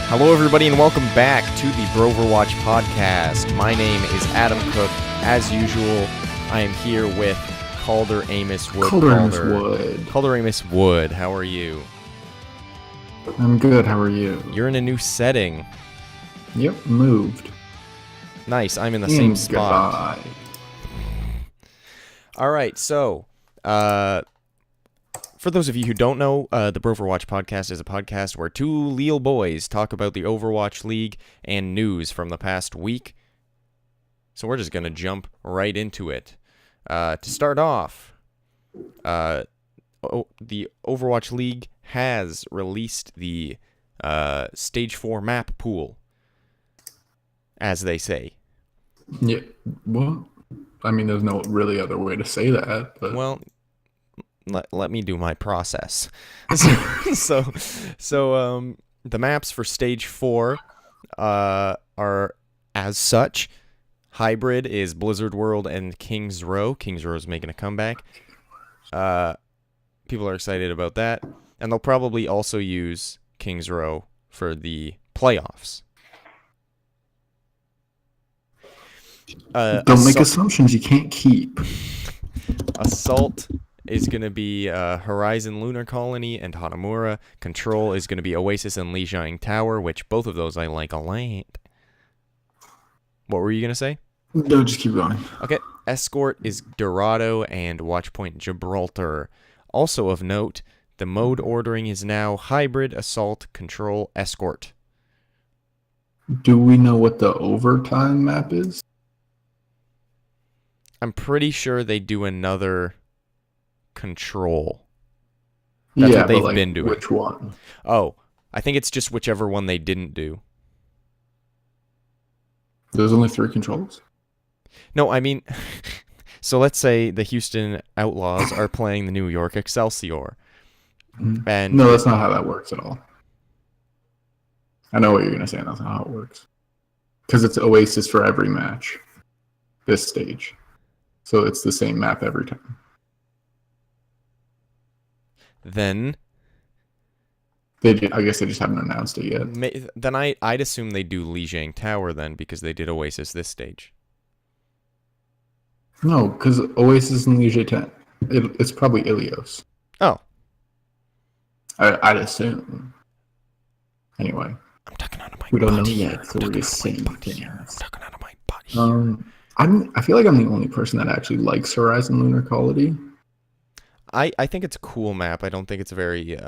Hello, everybody, and welcome back to the Broverwatch podcast. My name is Adam Cook. As usual, I am here with Calder Amos Wood. Calder Amos Wood, how are you? I'm good, how are you? You're in a new setting. Yep, moved. Nice, I'm in the same spot. Goodbye. Alright, so, for those of you who don't know, the Broverwatch podcast is a podcast where two Lille boys talk about the Overwatch League and news from the past week. So we're just going to jump right into it. To start off, the Overwatch League has released the Stage 4 map pool, as they say. Yeah, well, I mean, there's no really other way to say that, but... Well, let me do my process. So, the maps for Stage 4 are as such. Hybrid is Blizzard World and Kings Row. Kings Row is making a comeback. People are excited about that. And they'll probably also use Kings Row for the playoffs. Don't make assumptions you can't keep. Assault is going to be Horizon Lunar Colony and Hanamura. Control is going to be Oasis and Lijiang Tower, which both of those I like a lot. What were you going to say? No, just keep going. Okay. Escort is Dorado and Watchpoint Gibraltar. Also of note, the mode ordering is now Hybrid, Assault, Control, Escort. Do we know what the overtime map is? I'm pretty sure they do another Control. That's what they've been doing. Which one? Oh, I think it's just whichever one they didn't do. There's only 3 controls? No, I mean, so let's say the Houston Outlaws are playing the New York Excelsior. And no, that's not how that works at all. I know what you're going to say, and that's not how it works. Because it's Oasis for every match. This stage. So it's the same map every time. Then I guess they just haven't announced it yet. Then I'd assume they do Lijiang Tower then, because they did Oasis this stage. No, because Oasis and Lijiang Tower, it's probably Ilios. Oh. I'd assume. Anyway. I'm talking out of my We don't know butt yet, here. so we're just saying things. I'm talking out of my butt here. I feel like I'm the only person that actually likes Horizon Lunar Colony. I think it's a cool map. I don't think it's a very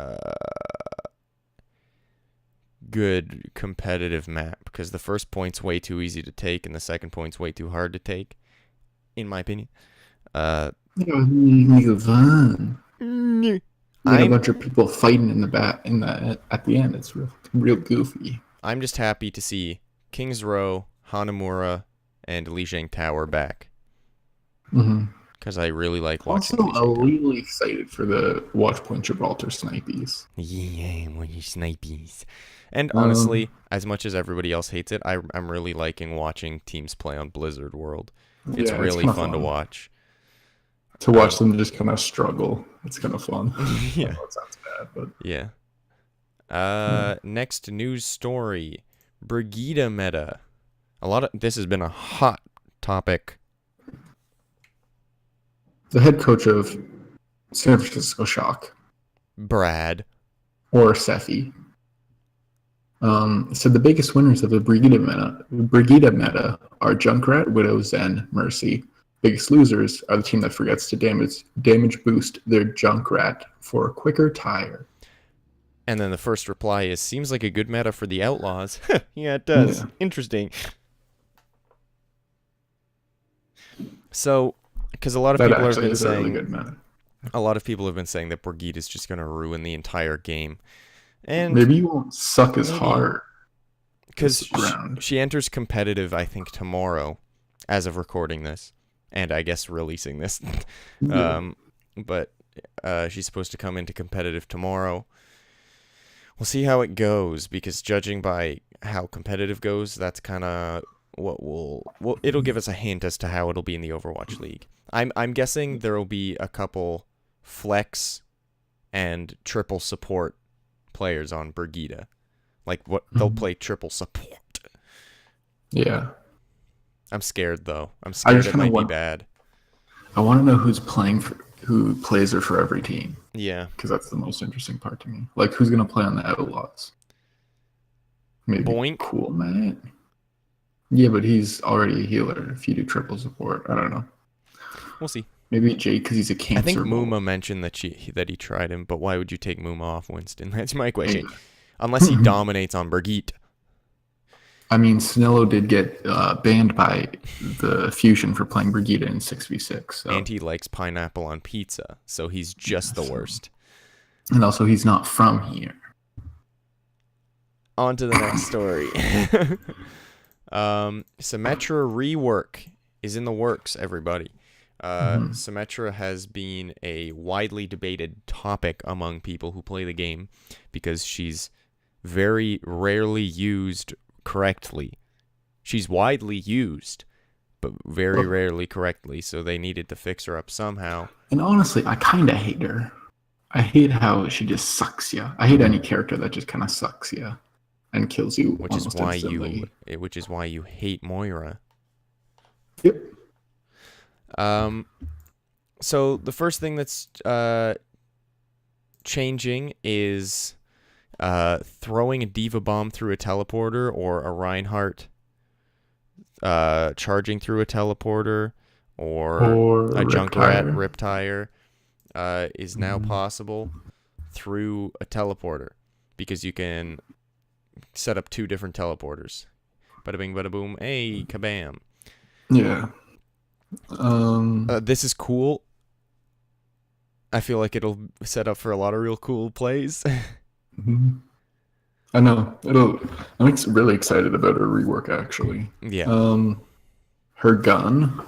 good competitive map, because the first point's way too easy to take and the second point's way too hard to take, in my opinion. Fun. You got a bunch of people fighting at the end. It's real goofy. I'm just happy to see Kings Row, Hanamura, and Lijiang Tower back. Because I really like watching. Also, I'm really excited for the Watchpoint Gibraltar snipies. Yeah, what you snipies. And honestly, as much as everybody else hates it, I'm really liking watching teams play on Blizzard World. It's really fun to watch. To watch them just kind of struggle. It's kind of fun. Yeah. I know it sounds bad, but... Yeah. Next news story. Brigida meta. This has been a hot topic. The head coach of San Francisco Shock, Brad, or Sephi, said the biggest winners of the Brigida meta are Junkrat, Widow, Zen, Mercy. Biggest losers are the team that forgets to damage boost their Junkrat for a quicker tire. And then the first reply is, seems like a good meta for the Outlaws. Yeah, it does. Yeah. Interesting. So, because a lot of people have been saying, a lot of people have been saying that Brigida is just going to ruin the entire game, and maybe you won't suck as hard. Because she enters competitive, I think, tomorrow, as of recording this, and I guess releasing this. Yeah. But she's supposed to come into competitive tomorrow. We'll see how it goes, because judging by how competitive goes, that's kind of it'll give us a hint as to how it'll be in the Overwatch League. I'm guessing there will be a couple flex and triple support players on Brigida. Like, what they'll play triple support. Yeah. I'm scared, though. I'm scared it might be bad. I want to know who plays her for every team. Yeah. Because that's the most interesting part to me. Like, who's going to play on the Outlaws? Maybe Boink. Cool, man. Yeah, but he's already a healer if you do triple support. I don't know. We'll see. Maybe Jake because he's a cancer. I think Muma ball. mentioned that he tried him, but why would you take Muma off Winston? That's my question. Unless he dominates on Brigitte. I mean, Snello did get banned by the Fusion for playing Brigitte in 6v6. So. And he likes pineapple on pizza, so he's just the worst. And also, he's not from here. On to the next story. Symmetra rework is in the works, everybody. Symmetra has been a widely debated topic among people who play the game because she's very rarely used correctly. She's widely used, but very rarely correctly, so they needed to fix her up somehow. And honestly, I kind of hate her. I hate how she just sucks you. I hate any character that just kind of sucks you and kills you Which is why instantly. you hate Moira. Yep. So the first thing that's changing is throwing a Diva Bomb through a teleporter or a Reinhardt charging through a teleporter or a Junkrat Riptire is now possible through a teleporter because you can set up 2 different teleporters. Bada bing, bada boom, hey, kabam. Yeah. This is cool. I feel like it'll set up for a lot of real cool plays. I know. I'm really excited about her rework, actually. Yeah. Her gun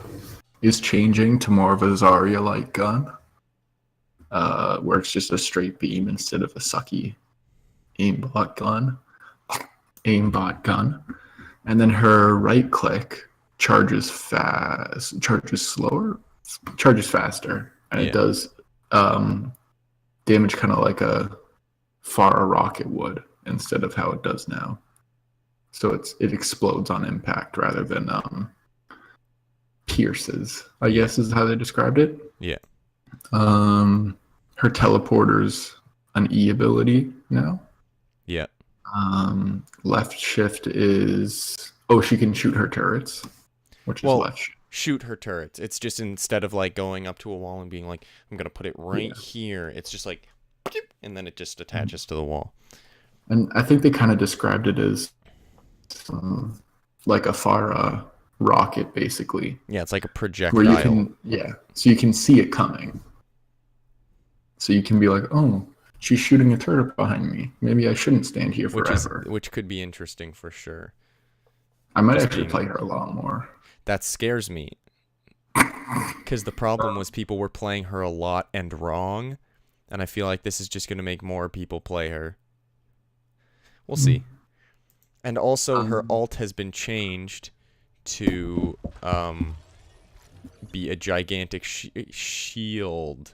is changing to more of a Zarya-like gun, where it's just a straight beam instead of a sucky aimbot gun. And then her right click charges faster, and it does damage kind of like a far rocket would instead of how it does now. So it explodes on impact rather than pierces, I guess is how they described it. Yeah. Her teleporter's an E ability now. Yeah. Left shift is she can shoot her turrets, which is left shift. Shoot her turrets. It's just instead of like going up to a wall and being like, I'm gonna put it right here. It's just like, and then it just attaches to the wall. And I think they kind of described it as like a far rocket, basically. Yeah, it's like a projectile. So you can see it coming. So you can be like, oh, she's shooting a turret behind me. Maybe I shouldn't stand here forever. Which could be interesting for sure. I might actually play her a lot more. That scares me. Because the problem was people were playing her a lot and wrong. And I feel like this is just going to make more people play her. We'll see. And also her ult has been changed to be a gigantic shield.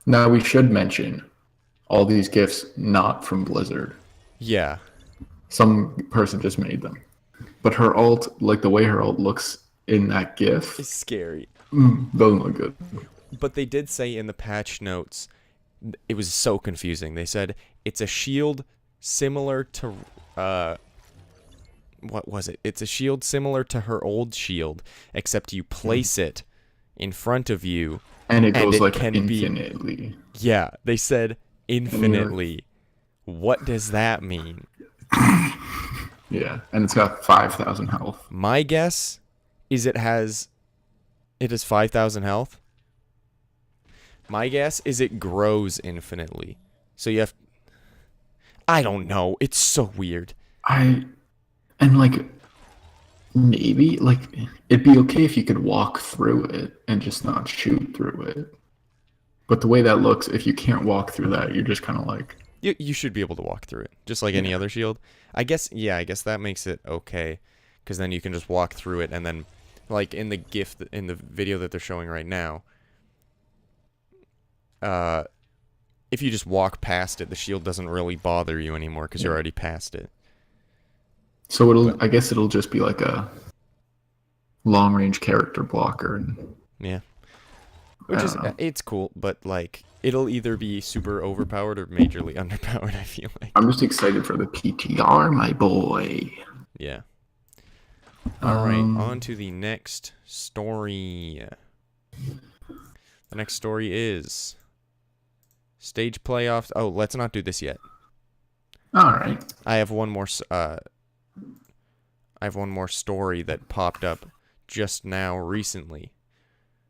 Now we should mention all these GIFs not from Blizzard. Yeah. Some person just made them. But her ult, like the way her ult looks in that GIF, it's scary. Doesn't look good. But they did say in the patch notes, it was so confusing. They said it's a shield similar to what was it? It's a shield similar to her old shield, except you place it in front of you, and it goes like infinitely. Yeah, they said infinitely. What does that mean? Yeah, and it's got 5,000 health. My guess is it has 5,000 health. My guess is it grows infinitely. So you have... I don't know. It's so weird. Maybe, it'd be okay if you could walk through it and just not shoot through it. But the way that looks, if you can't walk through that, you're just kind of like... You should be able to walk through it, just like any other shield. I guess that makes it okay, because then you can just walk through it, and then, like in the GIF, in the video that they're showing right now, if you just walk past it, the shield doesn't really bother you anymore, because you're already past it. So But I guess it'll just be like a long range character blocker, and yeah, I which is don't know. it's cool, but like it'll either be super overpowered or majorly underpowered. I feel like. I'm just excited for the PTR, my boy. Yeah. All right, on Um, to the next story. The next story is stage playoffs. Oh, let's not do this yet. all right. I have one more. I have one more story that popped up just now recently.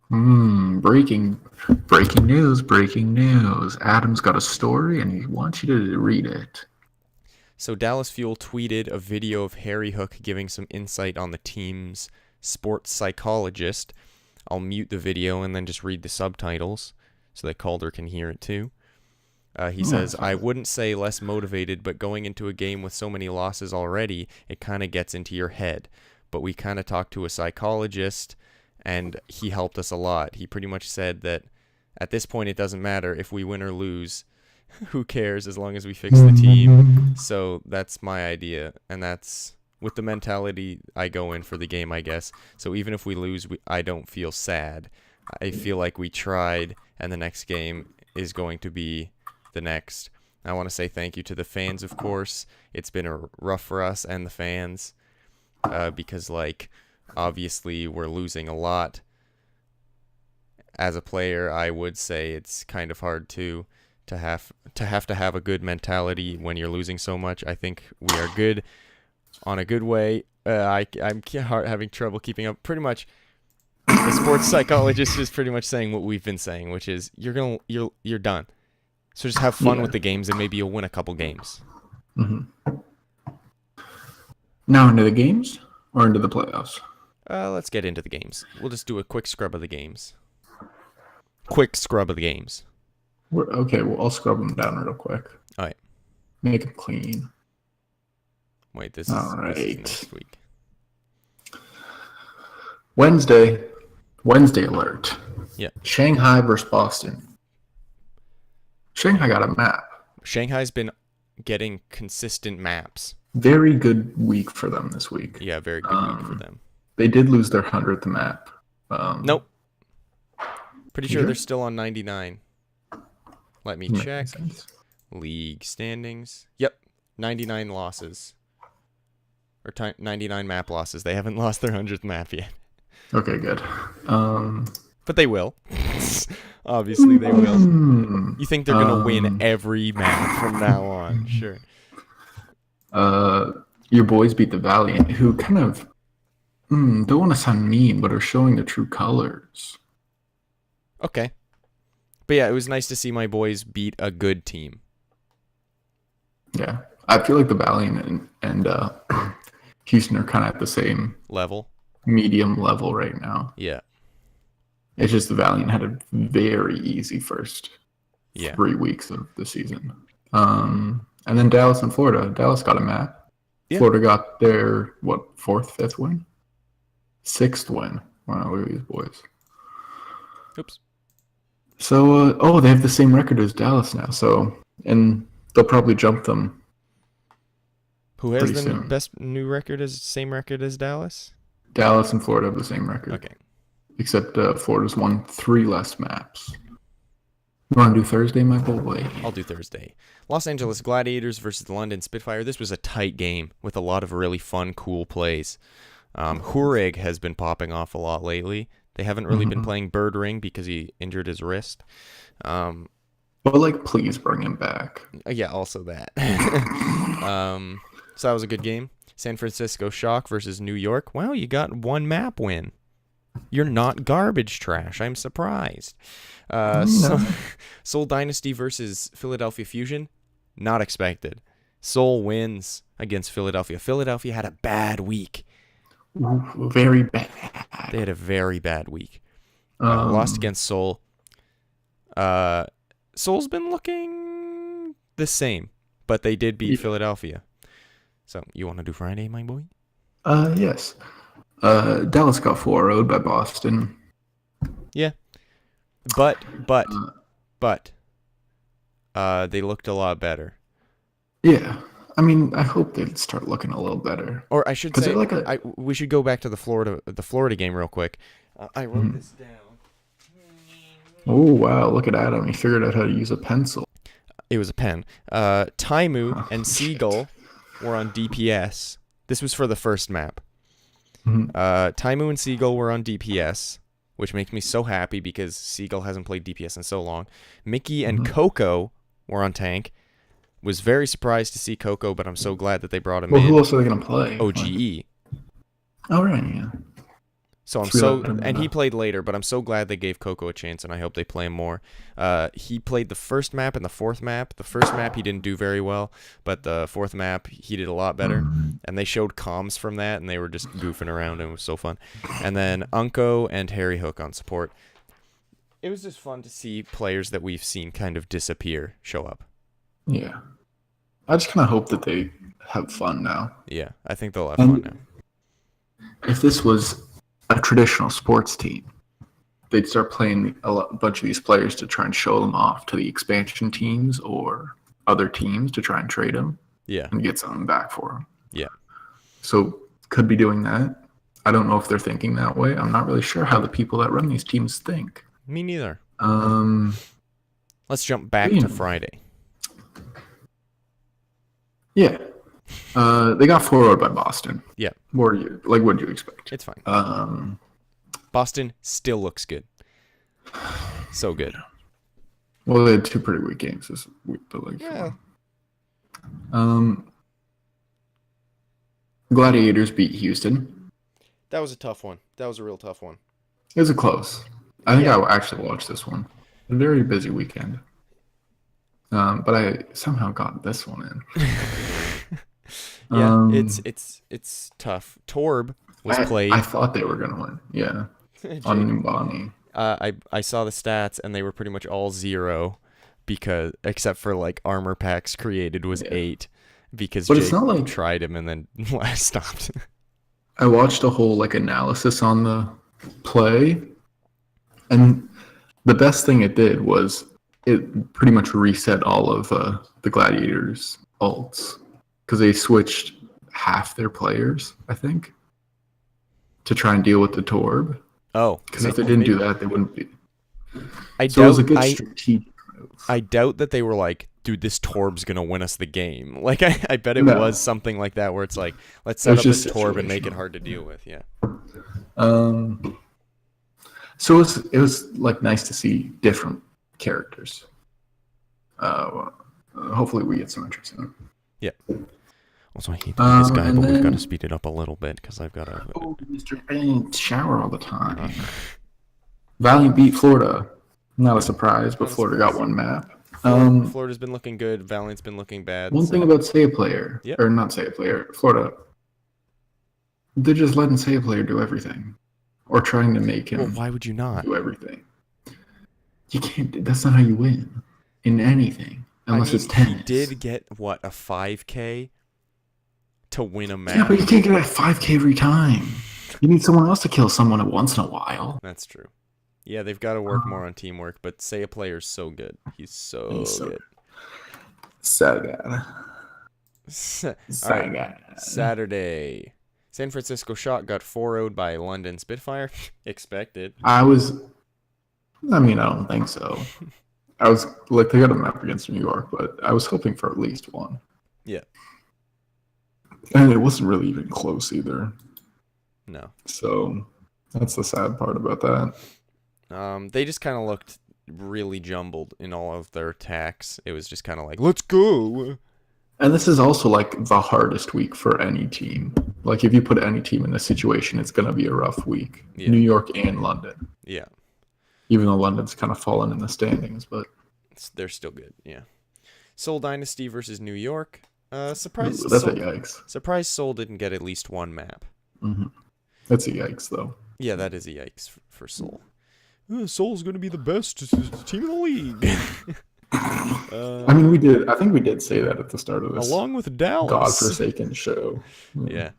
Breaking news, breaking news. Adam's got a story and he wants you to read it. So Dallas Fuel tweeted a video of Harry Hook giving some insight on the team's sports psychologist. I'll mute the video and then just read the subtitles so that Calder can hear it too. He says, I wouldn't say less motivated, but going into a game with so many losses already, it kind of gets into your head. But we kind of talked to a psychologist, and he helped us a lot. He pretty much said that at this point it doesn't matter if we win or lose. Who cares as long as we fix the team? So that's my idea, and that's with the mentality I go in for the game, I guess. So even if we lose, I don't feel sad. I feel like we tried, and the next game is going to be the next. I want to say thank you to the fans, of course. It's been rough for us and the fans because, like, obviously we're losing a lot. As a player, I would say it's kind of hard to have a good mentality when you're losing so much. I think we are good on a good way. I'm having trouble keeping up. Pretty much, the sports psychologist is pretty much saying what we've been saying, which is you're done. So just have fun with the games, and maybe you'll win a couple games. Now into the games or into the playoffs? Let's get into the games. We'll just do a quick scrub of the games. Quick scrub of the games. Okay, well, I'll scrub them down real quick. All right. Make them clean. Wait, this is next week. Wednesday alert. Yeah. Shanghai versus Boston. Shanghai got a map. Shanghai's been getting consistent maps. Very good week for them this week. Yeah, very good week for them. They did lose their 100th map. Nope. Pretty sure they're still on 99. Let me check. League standings. Yep. 99 losses. Or 99 map losses. They haven't lost their 100th map yet. Okay, good. But they will. Obviously, they will. You think they're going to win every map from now on? Sure. Your boys beat the Valiant, who kind of don't want to sound mean, but are showing their true colors. Okay. But yeah, it was nice to see my boys beat a good team. Yeah. I feel like the Valiant and Houston are kind of at the same level, medium level right now. Yeah. It's just the Valiant had a very easy first 3 weeks of the season. And then Dallas and Florida. Dallas got a map. Yeah. Florida got their, fourth, fifth win? Sixth win. Wow, look at these boys. Oops. So, they have the same record as Dallas now. So, and they'll probably jump them. Who has the best new record same record as Dallas? Dallas and Florida have the same record. Okay. Except Florida's won 3 less maps. You want to do Thursday, my boy? I'll do Thursday. Los Angeles Gladiators versus the London Spitfire. This was a tight game with a lot of really fun, cool plays. Hurrig has been popping off a lot lately. They haven't really been playing Bird Ring because he injured his wrist. But, please bring him back. Yeah, also that. So that was a good game. San Francisco Shock versus New York. Wow, you got one map win. You're not garbage trash. I'm surprised. Seoul Dynasty versus Philadelphia Fusion. Not expected. Seoul wins against Philadelphia. Philadelphia had a bad week. Ooh, very bad. They had a very bad week. Lost against Seoul. Seoul's been looking the same, but they did beat Philadelphia. So, you want to do Friday, my boy? Yes. Dallas got 4-0'd by Boston. Yeah. But they looked a lot better. Yeah. I mean, I hope they start looking a little better. Or I should 'Cause say, they're like a. we should go back to the Florida game real quick. I wrote Mhm. this down. Oh wow! Look at Adam. He figured out how to use a pencil. It was a pen. Taimu Oh, and shit. Seagull were on DPS. This was for the first map. Mhm. Taimu and Seagull were on DPS, which makes me so happy because Seagull hasn't played DPS in so long. Mickey and Mhm. Coco were on tank. Was very surprised to see Coco, but I'm so glad that they brought him Well, who in. else are they gonna play? OGE. Oh right, yeah. So I'm Three so, letter and he meta. played later, but I'm so glad they gave Coco a chance, and I hope they play him more. He played the first map and the fourth map. The first map he didn't do very well, but the fourth map he did a lot better. And they showed comms from that, and they were just goofing around, and it was so fun. And then Unko and Harry Hook on support. It was just fun to see players that we've seen kind of disappear show up. Yeah. I just kind of hope that they have fun now. Yeah, I think they'll have fun now. If this was a traditional sports team, they'd start playing a bunch of these players to try and show them off to the expansion teams or other teams to try and trade them Yeah, and get something back for them. yeah. So could be doing that. I don't know if they're thinking that way. I'm not really sure how the people that run these teams think. Me neither. Um, Let's jump back you to know. Friday. Yeah. They got 4-0 by Boston. Yeah. What would you expect? It's fine. Um, Boston still looks good. So good. well, they had two pretty weak games this week, but like, Yeah. Gladiators beat Houston. That was a tough one. That was a real tough one. It was a close. I think Yeah. I actually watched this one. A very busy weekend. But I somehow got this one in. Yeah, it's tough. Torb was played. I thought they were gonna win. Yeah, on Numbani. I saw the stats and they were pretty much all 0 because except for like armor packs created was 8 because But Jake it's not like tried him and then stopped. I watched a whole like analysis on the play, and the best thing it did was it pretty much reset all of the Gladiators' ults because they switched half their players, I think, to try and deal with the Torb. Oh, Because if they didn't do that, they wouldn't be. I So it was a good doubt strategic move. I doubt that they were like, dude, this Torb's gonna win us the game. Like I bet it No. was something like that where it's like, let's It set was up this just Torb and make it situational. hard to deal with. Yeah. So it was like nice to see different characters. Hopefully we get some interest in them. Yeah. Also, I hate to be this guy, and but we've got to then- speed it up a little bit because I've got to. Oh, Mr. I didn't shower all the time. Valiant beat Florida. Not a surprise, but Not a Florida got one map. Florida's been looking good. Valiant's been looking bad. One so- thing about Say a Player, Yep. or not Say a Player, Florida, they're just letting Say a Player do everything, or trying to make him Well, why would you not? do everything. You can't. That's not how you win in anything, unless it's tennis. He did get what, a 5K to win a match. Yeah, but you can't get a 5K every time. You need someone else to kill someone once in a while. That's true. Yeah, they've got to work more on teamwork, but Say a Player's so good. He's so good. Sad. All right. Saturday. San Francisco Shock got 4-0'd by London Spitfire. Expected. I don't think so. I was like, they got a map against New York, but I was hoping for at least one. Yeah. And it wasn't really even close either. No. So that's the sad part about that. They just kind of looked really jumbled in all of their attacks. It was just kind of like, let's go. And this is also like the hardest week for any team. Like if you put any team in this situation, it's going to be a rough week. Yeah. New York and London. Yeah. Even though London's kind of fallen in the standings, but They're still good. Yeah. Seoul Dynasty versus New York. Surprise. that's a yikes. Surprise Seoul didn't get at least one map. Mm-hmm. That's a yikes, though. Yeah, that is a yikes for Seoul. Seoul's going to be the best team in the league. I mean, I think we did say that at the start of this Along with Dallas. godforsaken show. Yeah.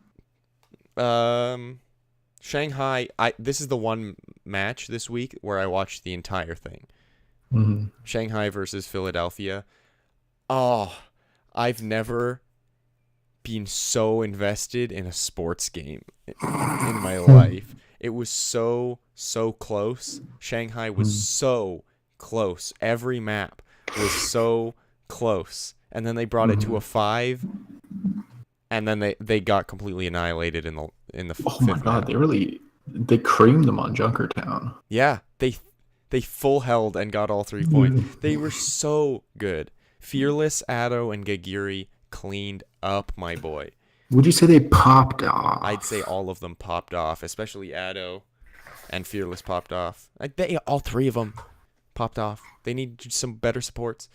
Shanghai. This is the one match this week where I watched the entire thing. Mm-hmm. Shanghai versus Philadelphia. Oh, I've never been so invested in a sports game in my life. It was so close. Shanghai was so close. Every map was so close. And then they brought it to a 5, and then they got completely annihilated in the Oh fifth my god, map. they creamed them on Junkertown. Yeah, they full held and got all 3 points. They were so good. Fearless, Addo, and Gagiri cleaned up, my boy. Would you say they popped off? I'd say all of them popped off, especially Addo and Fearless popped off. All 3 of them popped off. They need some better supports.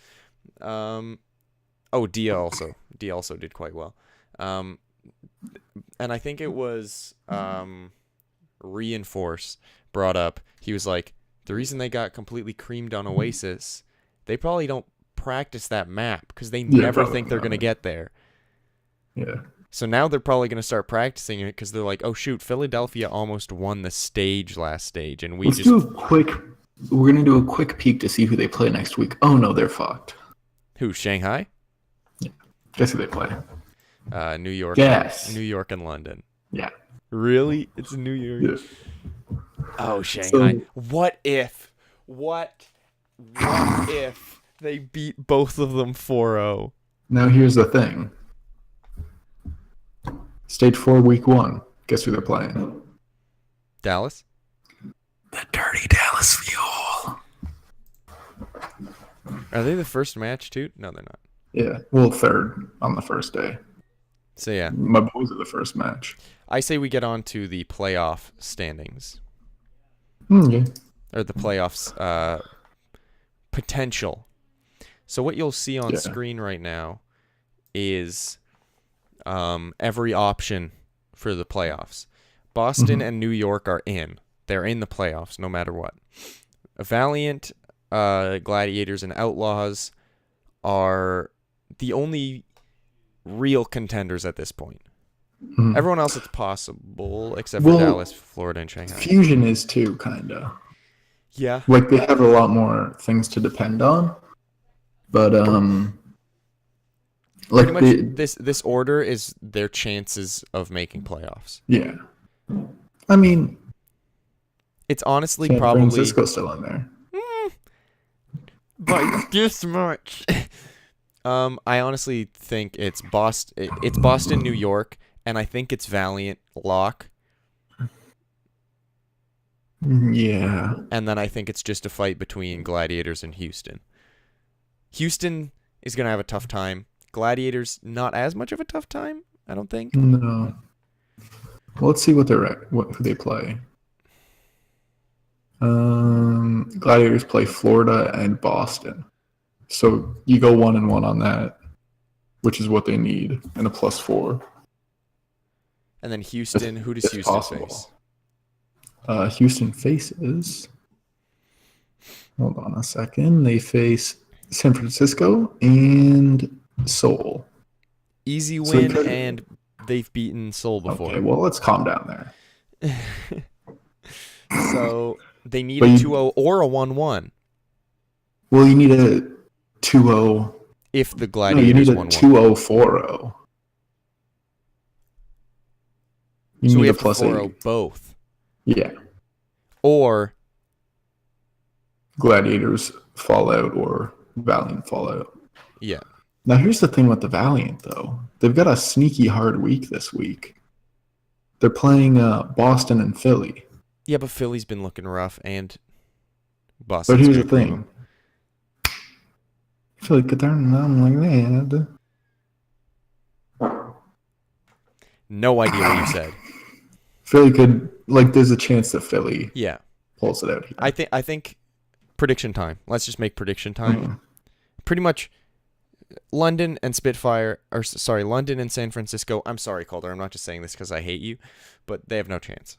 Dia also did quite well. And I think it was Reinforce brought up. He was like, the reason they got completely creamed on Oasis, they probably don't practice that map because they never think they're going to get there. Yeah. So now they're probably going to start practicing it because they're like, oh shoot, Philadelphia almost won the last stage, and We're going to do a quick peek to see who they play next week. Oh no, they're fucked. Who, Shanghai? Yeah. Guess who they play? New York. Yes. New York and London. Yeah. Really? It's New York. Yeah. Oh, Shanghai. What if they beat both of them 4-0? Now here's the thing. Stage 4, week 1. Guess who they're playing? Dallas? The dirty Dallas Fuel. Are they the first match too? No, they're not. Yeah. Well, 3rd on the first day. So yeah. My boys are the first match. I say we get on to the playoff standings. Okay. Or the playoffs potential. So what you'll see on screen right now is every option for the playoffs. Boston and New York are in. They're in the playoffs no matter what. Valiant, Gladiators, and Outlaws are the only real contenders at this point. Everyone else, it's possible, except for Dallas, Florida, and Shanghai. Fusion is too, kind of. Yeah. Like, they have a lot more things to depend on. But, like, pretty much this order is their chances of making playoffs. Yeah. I mean, it's honestly San probably Francisco's still in there. By this much. I honestly think it's Boston, New York, and I think it's Valiant lock. Yeah. And then I think it's just a fight between Gladiators and Houston. Houston is going to have a tough time. Gladiators, not as much of a tough time, I don't think. No. Well, let's see who they play. Gladiators play Florida and Boston. So you go 1-1 on that, which is what they need, and a +4. And then Houston, who does Houston face? Houston faces. Hold on a second. They face San Francisco and Seoul. Easy win, and they've beaten Seoul before. Okay, well, let's calm down there. So they need a 2-0 or a 1-1. Well, you need a 2-0. If the Gladiators you need a 2-0, 4-0. So we have to 4-0 both. Yeah. Or Gladiators Fallout or Valiant Fallout. Yeah. Now here's the thing with the Valiant, though. They've got a sneaky hard week this week. They're playing Boston and Philly. Yeah, but Philly's been looking rough, and Boston. But here's the thing. Philly could turn them like that. No idea what you said. Philly could, there's a chance that Philly pulls it out here. I think prediction time. Let's just make prediction time. Pretty much London and London and San Francisco. I'm sorry, Calder. I'm not just saying this because I hate you, but they have no chance.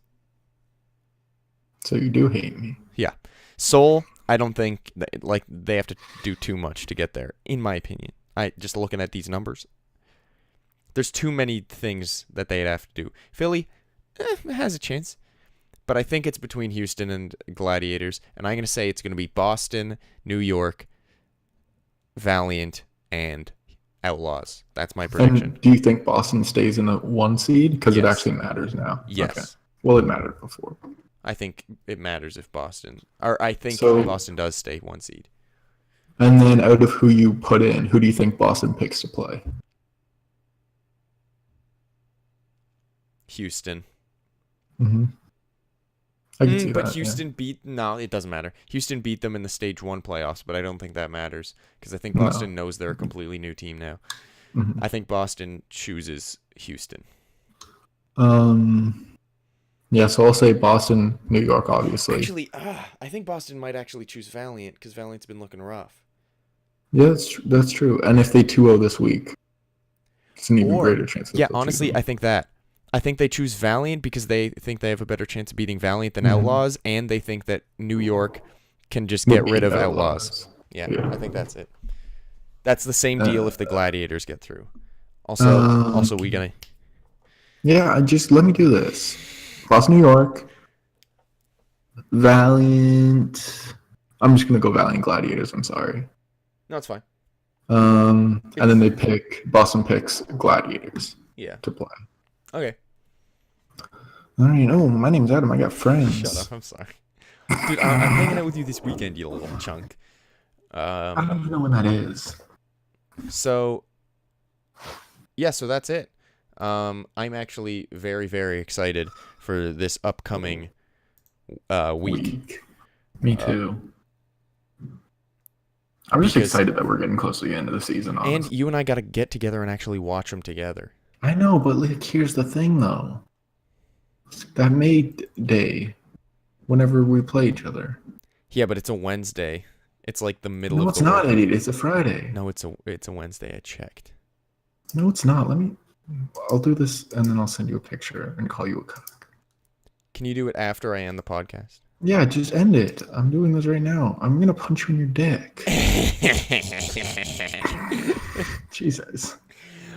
So you do hate me. Yeah. Seoul, I don't think they have to do too much to get there, in my opinion. Just looking at these numbers. There's too many things that they'd have to do. Philly has a chance. But I think it's between Houston and Gladiators. And I'm going to say it's going to be Boston, New York, Valiant, and Outlaws. That's my prediction. And do you think Boston stays in the 1 seed? Because it Yes. actually matters now. Yes. Okay. Well, it mattered before. I think it matters if Boston, or I think So- Boston does stay 1 seed. And then out of who you put in, who do you think Boston picks to play? Houston. Mm-hmm. I can see But that. Houston no, it doesn't matter. Houston beat them in the Stage 1 playoffs, but I don't think that matters because I think No. Boston knows they're a completely new team now. Yeah. Mhm. I think Boston chooses Houston. Yeah, so I'll say Boston, New York, obviously. Actually, I think Boston might actually choose Valiant because Valiant's been looking rough. Yeah, that's true. And if they 2-0 this week, it's an even Or- greater chance. That Yeah, they'll honestly, 2-0. I think that. I think they choose Valiant because they think they have a better chance of beating Valiant than Mhm. Outlaws, and they think that New York can just Would get rid beat of Outlaws. Yeah, Yeah. I think that's it. That's the same deal if the Gladiators get through. Also, we gonna. Yeah, let me do this. Boston, New York, Valiant. I'm just gonna go Valiant Gladiators. I'm sorry. No, it's fine. And then Boston picks Gladiators Yeah. to play. Okay. All right. Oh, my name's Adam. I got friends. Shut up. I'm sorry. Dude, I'm hanging out with you this weekend, you little chunk. I don't even know when that is. So, yeah, so that's it. I'm actually very, very excited for this upcoming week. Me too. I'm just because- excited that we're getting close to the end of the season. And Honestly. you and I got to get together and actually watch them together. I know, but like, here's the thing, though. That May day, whenever we play each other. Yeah, but it's a Wednesday. It's like the middle No, of it's the not, work. idiot. It's a Friday. No, it's a Wednesday. I checked. No, it's not. I'll do this and then I'll send you a picture and call you a cock. Can you do it after I end the podcast? Yeah, just end it. I'm doing this right now. I'm gonna punch you in your dick. Jesus.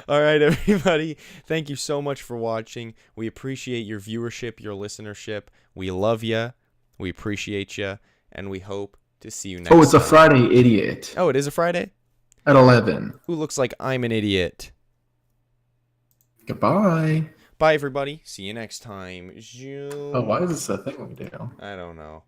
All right, everybody. Thank you so much for watching. We appreciate your viewership, your listenership. We love you. We appreciate you, and we hope to see you next time. Oh, it's a Friday, idiot. Oh, it is a Friday? At 11. Who looks like I'm an idiot? Goodbye. Bye, everybody. See you next time. Oh, why is this a thing we do? I don't know.